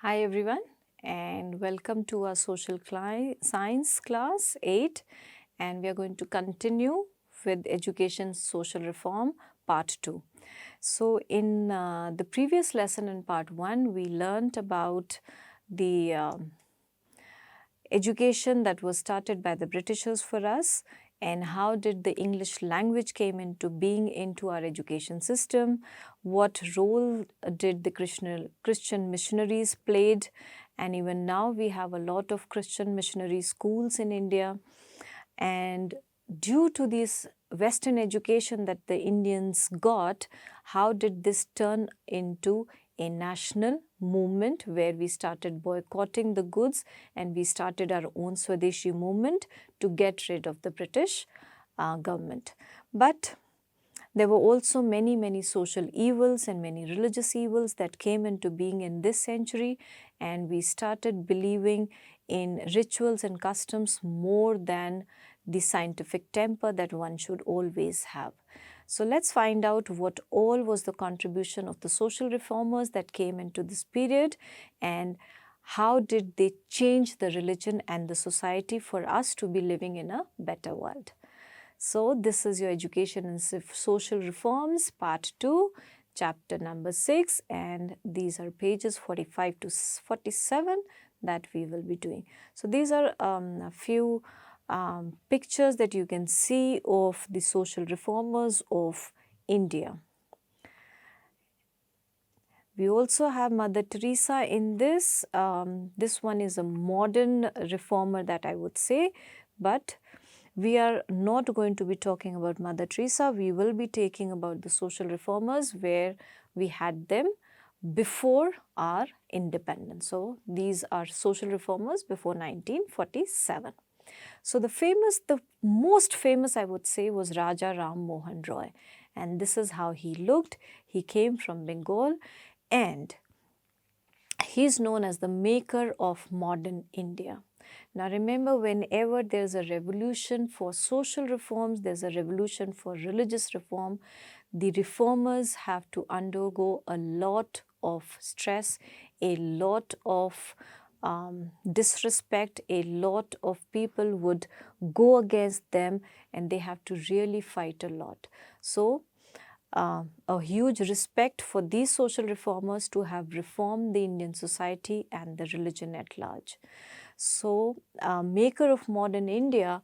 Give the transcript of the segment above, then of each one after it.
Hi everyone and welcome to our science class 8, and we are going to continue with education social reform part 2. So in the previous lesson in part 1 we learnt about the education that was started by the Britishers for us, and how did the English language came into being into our education system, what role did the Christian missionaries played, and even now we have a lot of Christian missionary schools in India. And due to this Western education that the Indians got, how did this turn into a national movement where we started boycotting the goods and we started our own Swadeshi movement to get rid of the British government. But there were also many social evils and many religious evils that came into being in this century, and we started believing in rituals and customs more than the scientific temper that one should always have. So let's find out what all was the contribution of the social reformers that came into this period, and how did they change the religion and the society for us to be living in a better world. So this is your Education and Social Reforms Part 2, chapter number 6, and these are pages 45 to 47 that we will be doing. So these are a few pictures that you can see of the social reformers of India. We also have Mother Teresa in this. This one is a modern reformer that I would say, but we are not going to be talking about Mother Teresa. We will be taking about the social reformers where we had them before our independence. So these are social reformers before 1947. So the most famous I would say was Raja Ram Mohan Roy, and this is how he looked. He came from Bengal and he is known as the maker of modern India. Now remember, whenever there is a revolution for social reforms, there is a revolution for religious reform, the reformers have to undergo a lot of stress, a lot of disrespect, a lot of people would go against them and they have to really fight a lot. So a huge respect for these social reformers to have reformed the Indian society and the religion at large. So, maker of modern India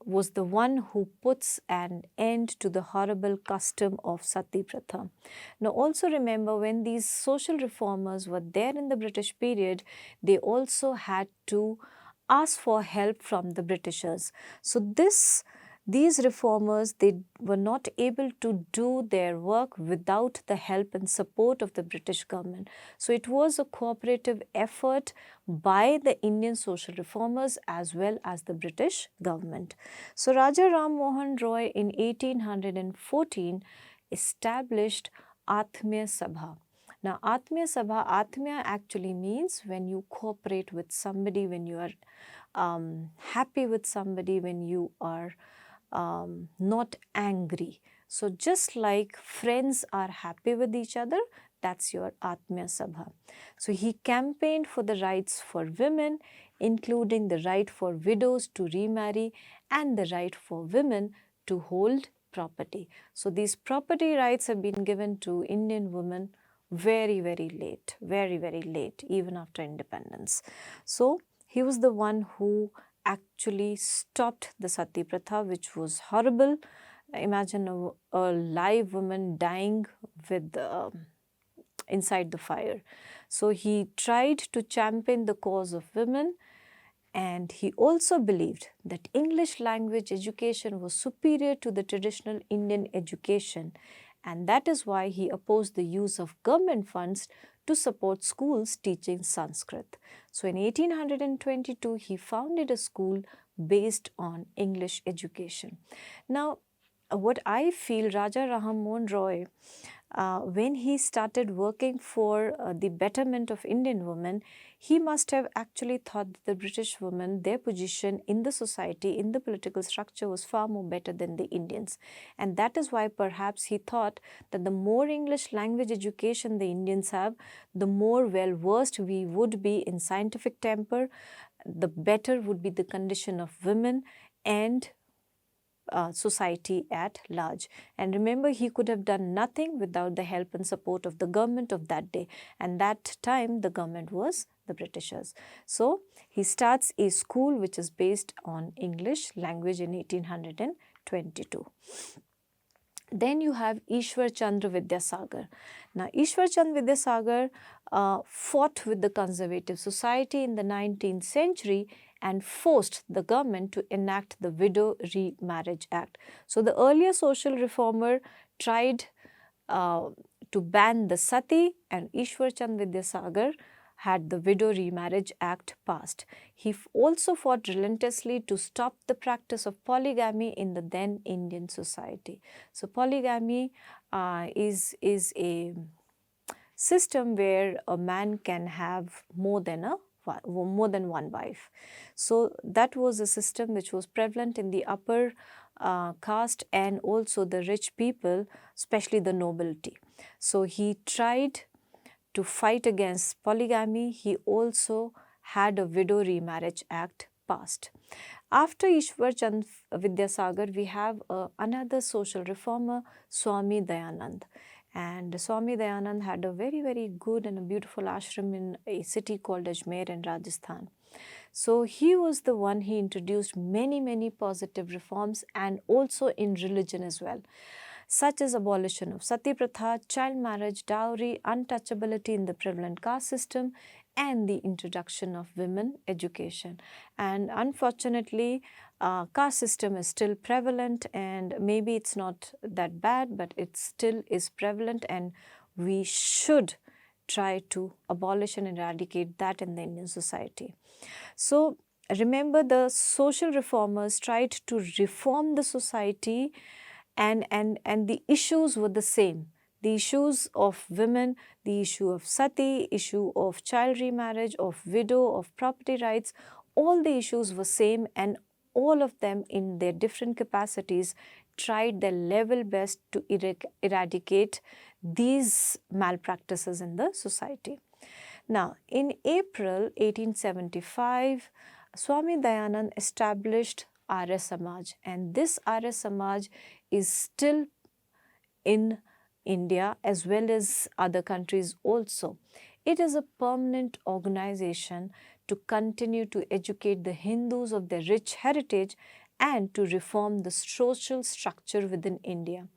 was the one who puts an end to the horrible custom of Sati Pratha. Now also remember, when these social reformers were there in the British period, they also had to ask for help from the Britishers. So these reformers, they were not able to do their work without the help and support of the British government. So it was a cooperative effort by the Indian social reformers as well as the British government. So Raja Ram Mohan Roy in 1814 established Atmiya Sabha. Now Atmiya Sabha, Atmiya actually means when you cooperate with somebody, when you are happy with somebody, when you are not angry. So just like friends are happy with each other, that's your Atmiya Sabha. So he campaigned for the rights for women, including the right for widows to remarry and the right for women to hold property. So these property rights have been given to Indian women very late, even after independence. So he was the one who actually stopped the Sati Pratha, which was horrible. Imagine a live woman dying with inside the fire. So he tried to champion the cause of women, and he also believed that English language education was superior to the traditional Indian education, and that is why he opposed the use of government funds to support schools teaching Sanskrit. So in 1822, he founded a school based on English education. Now, what I feel, Raja Ram Mohan Roy when he started working for the betterment of Indian women, he must have actually thought that the British women, their position in the society, in the political structure was far more better than the Indians. And that is why perhaps he thought that the more English language education the Indians have, the more well versed we would be in scientific temper, the better would be the condition of women and society at large. And remember, he could have done nothing without the help and support of the government of that day, and that time the government was the Britishers. So he starts a school which is based on English language in 1822. Then you have Ishwar Chandra Vidyasagar. Now, Ishwar Chandra Vidyasagar fought with the conservative society in the 19th century and forced the government to enact the Widow Remarriage Act. So, the earlier social reformer tried to ban the sati, and Ishwar Chandra Vidyasagar had the Widow Remarriage Act passed. He also fought relentlessly to stop the practice of polygamy in the then Indian society. So, polygamy is a system where a man can have more than one wife. So, that was a system which was prevalent in the upper caste and also the rich people, especially the nobility. So, he tried to fight against polygamy. He also had a Widow Remarriage Act passed. After Ishwar Chandra Vidyasagar, we have another social reformer, Swami Dayananda. And Swami Dayananda had a very, very good and a beautiful ashram in a city called Ajmer in Rajasthan. So he was the one, he introduced many, many positive reforms and also in religion as well, such as abolition of sati pratha, child marriage, dowry, untouchability in the prevalent caste system, and the introduction of women education. And unfortunately, caste system is still prevalent, and maybe it's not that bad, but it still is prevalent, and we should try to abolish and eradicate that in the Indian society. So remember, the social reformers tried to reform the society, and the issues were the same. The issues of women, the issue of sati, issue of child remarriage, of widow, of property rights, all the issues were same, and all of them in their different capacities tried their level best to eradicate these malpractices in the society. Now, in April 1875, Swami Dayananda established Arya Samaj, and this Arya Samaj is still in India as well as other countries also. It is a permanent organization to continue to educate the Hindus of their rich heritage and to reform the social structure within India.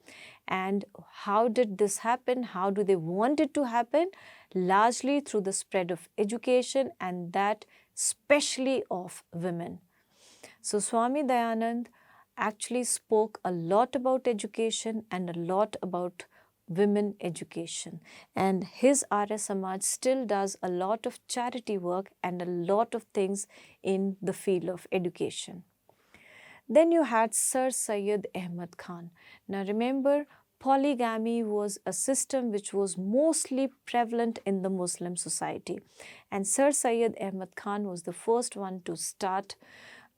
And how did this happen? How do they want it to happen? Largely through the spread of education, and that especially of women. So Swami Dayananda actually spoke a lot about education and a lot about women education, and his Arya Samaj still does a lot of charity work and a lot of things in the field of education. Then you had Sir Syed Ahmed Khan. Now remember, polygamy was a system which was mostly prevalent in the Muslim society, and Sir Syed Ahmed Khan was the first one to start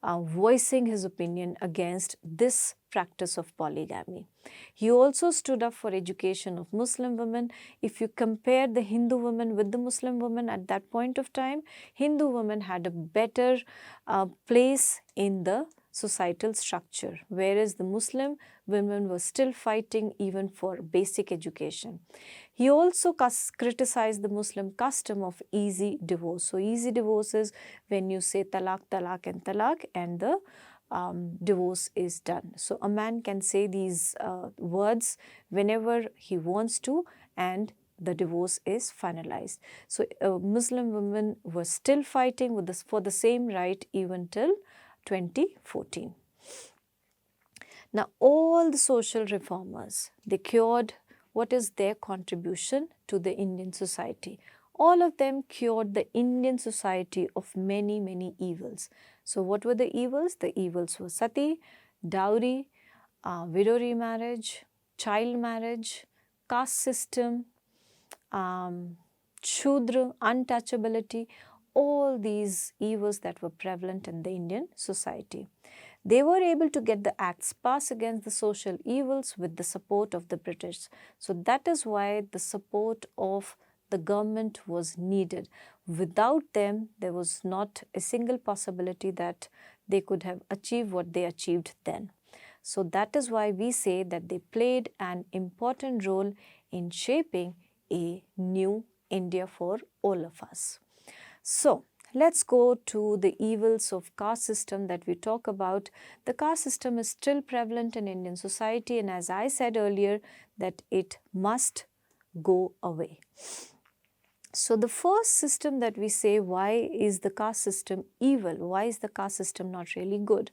voicing his opinion against this practice of polygamy. He also stood up for education of Muslim women. If you compare the Hindu women with the Muslim women at that point of time, Hindu women had a better place in the societal structure, whereas the Muslim women were still fighting even for basic education. He also criticized the Muslim custom of easy divorce. So, easy divorce is when you say talaq, talaq and talaq, and the divorce is done. So, a man can say these words whenever he wants to, and the divorce is finalized. So, Muslim women were still fighting with this for the same right even till 2014. Now, all the social reformers, they cured. What is their contribution to the Indian society? All of them cured the Indian society of many, many evils. So, what were the evils? The evils were sati, dowry, widow remarriage, child marriage, caste system, Shudra, untouchability, all these evils that were prevalent in the Indian society. They were able to get the acts passed against the social evils with the support of the British. So that is why the support of the government was needed. Without them, there was not a single possibility that they could have achieved what they achieved then. So that is why we say that they played an important role in shaping a new India for all of us. So let's go to the evils of caste system that we talk about. The caste system is still prevalent in Indian society, and as I said earlier, that it must go away. So the first system that we say, why is the caste system evil? Why is the caste system not really good?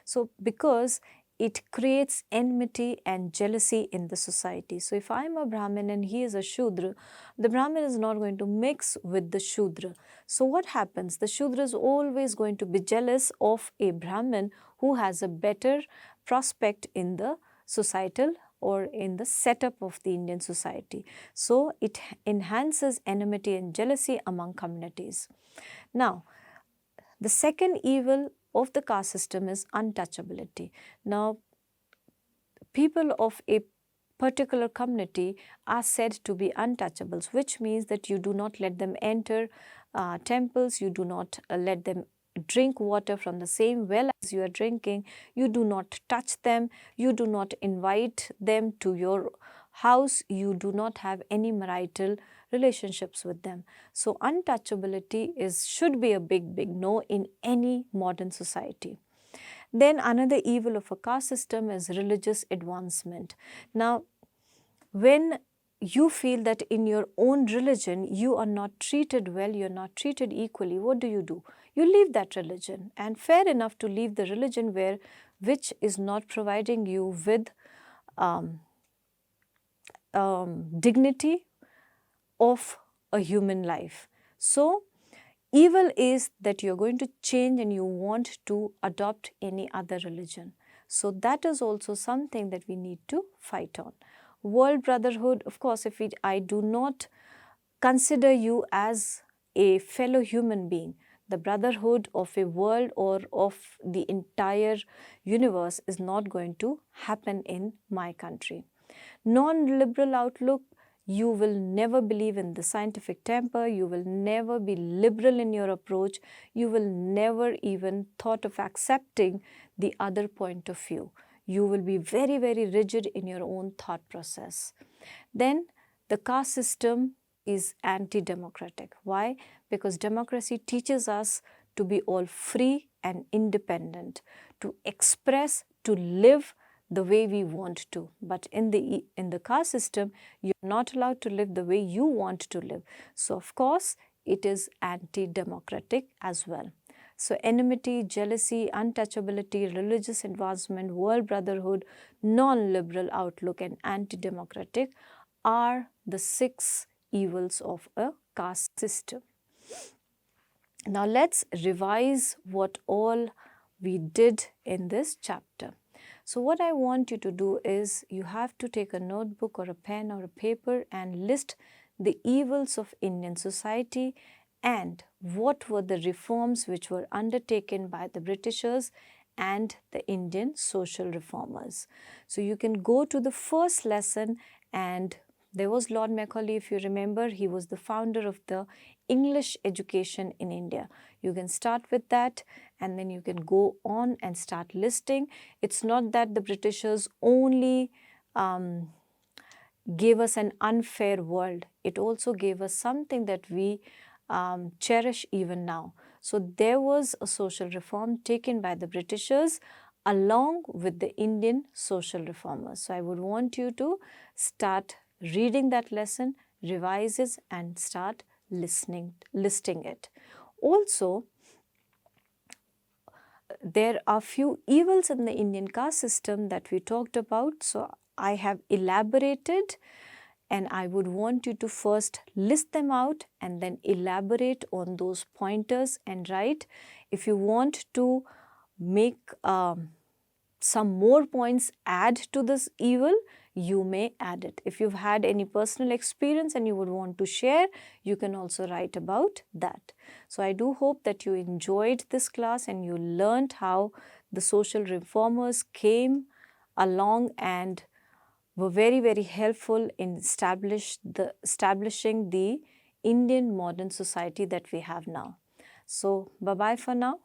So because it creates enmity and jealousy in the society. So if I am a Brahmin and he is a Shudra, the Brahmin is not going to mix with the Shudra. So what happens? The Shudra is always going to be jealous of a Brahmin who has a better prospect in the societal or in the setup of the Indian society. So it enhances enmity and jealousy among communities. Now, the second evil of the caste system is untouchability. Now, people of a particular community are said to be untouchables, which means that you do not let them enter temples, you do not let them drink water from the same well as you are drinking, you do not touch them, you do not invite them to your house, you do not have any marital relationships with them. So untouchability should be a big no in any modern society. Then another evil of a caste system is religious advancement. Now, when you feel that in your own religion you are not treated well, you are not treated equally, what do? You leave that religion, and fair enough to leave the religion which is not providing you with dignity of a human life. So evil is that you're going to change and you want to adopt any other religion. So that is also something that we need to fight on. World brotherhood, of course, if I do not consider you as a fellow human being, the brotherhood of a world or of the entire universe is not going to happen in my country. Non-liberal outlook, you will never believe in the scientific temper, you will never be liberal in your approach, you will never even thought of accepting the other point of view. You will be very, very rigid in your own thought process. Then the caste system is anti-democratic. Why? Because democracy teaches us to be all free and independent, to express, to live the way we want to. But in the caste system, you're not allowed to live the way you want to live. So of course, it is anti-democratic as well. So enmity, jealousy, untouchability, religious advancement, world brotherhood, non-liberal outlook and anti-democratic are the 6 evils of a caste system. Now let's revise what all we did in this chapter. So what I want you to do is you have to take a notebook or a pen or a paper and list the evils of Indian society and what were the reforms which were undertaken by the Britishers and the Indian social reformers. So you can go to the first lesson, and there was Lord Macaulay, if you remember, he was the founder of the English education in India. You can start with that and then you can go on and start listing. It's not that the Britishers only gave us an unfair world. It also gave us something that we cherish even now. So there was a social reform taken by the Britishers along with the Indian social reformers. So I would want you to start reading that lesson, revise it and start listing it. Also, there are few evils in the Indian caste system that we talked about. So I have elaborated, and I would want you to first list them out and then elaborate on those pointers and write. If you want to make some more points add to this evil, you may add it. If you've had any personal experience and you would want to share, you can also write about that. So I do hope that you enjoyed this class and you learned how the social reformers came along and were very, very helpful in establishing the Indian modern society that we have now. So bye-bye for now.